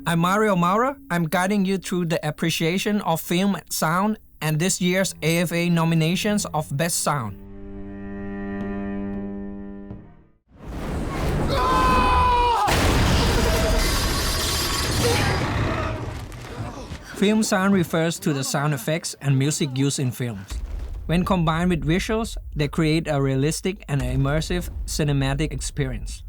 I'm Mario MAURER. I'm guiding you through the appreciation of film and sound and this year's AFA nominations of Best Sound. Film sound refers to the sound effects and music used in films. When combined with visuals, they create a realistic and immersive cinematic experience.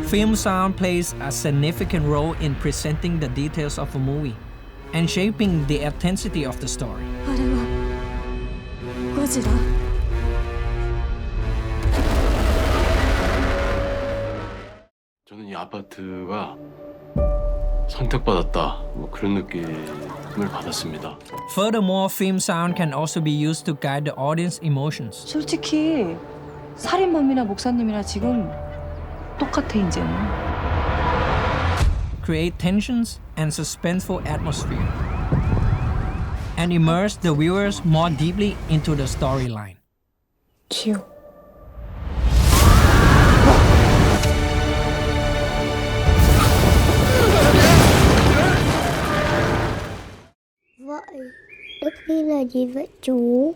Film sound plays a significant role in presenting the details of a movie and shaping the intensity of the story. 저는 이 아파트가 선택받았다, 그런 느낌을 받았습니다. Furthermore, film sound can also be used to guide the audience emotions. 솔직히 살인범이나 목사님이나 지금 똑같아 이제는. Create tensions and suspenseful atmosphere, and immerse the viewers more deeply into the storyline. 지옥. Vậy, Đức Ghi là gì vậy chú?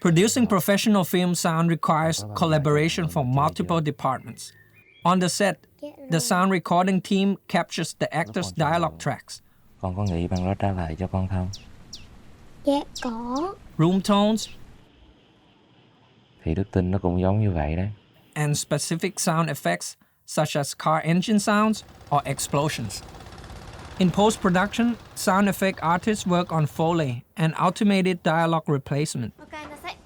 Producing professional film sound requires collaboration from multiple departments. On the set, the sound recording team captures the actors' dialogue tracks. Con có nghĩ bằng đó trả lại cho con không? Dạ có. Room tones, Thì đức tin nó cũng giống như vậy đấy. and specific sound effects such as car engine sounds or explosions. In post-production, sound effect artists work on Foley and automated dialogue replacement. おかえりなさい。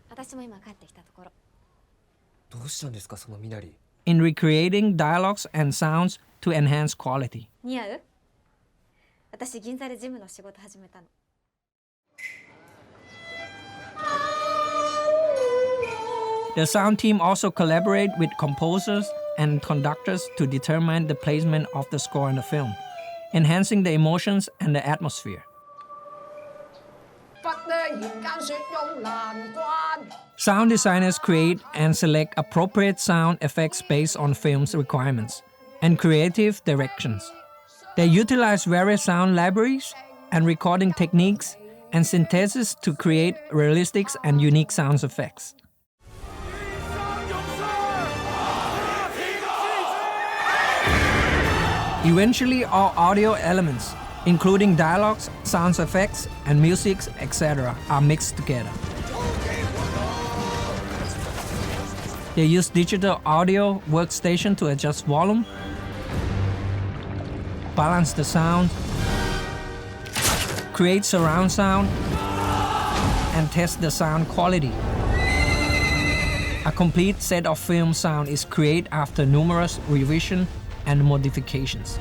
私も今帰ってきたところ。どうしたんですか、その身なり。 In recreating dialogues and sounds to enhance quality. 似合う？私銀座でジムの仕事始めたの。The sound team also collaborate with composers and conductors to determine the placement of the score in the film, enhancing the emotions and the atmosphere. Sound designers create and select appropriate sound effects based on film's requirements and creative directions. They utilize various sound libraries and recording techniques and synthesis to create realistic and unique sound effects. Eventually, all audio elements, including dialogues, sound effects, and music, etc., are mixed together. They use digital audio workstation to adjust volume, balance the sound, create surround sound, and test the sound quality. A complete set of film sound is created after numerous revisions and modifications.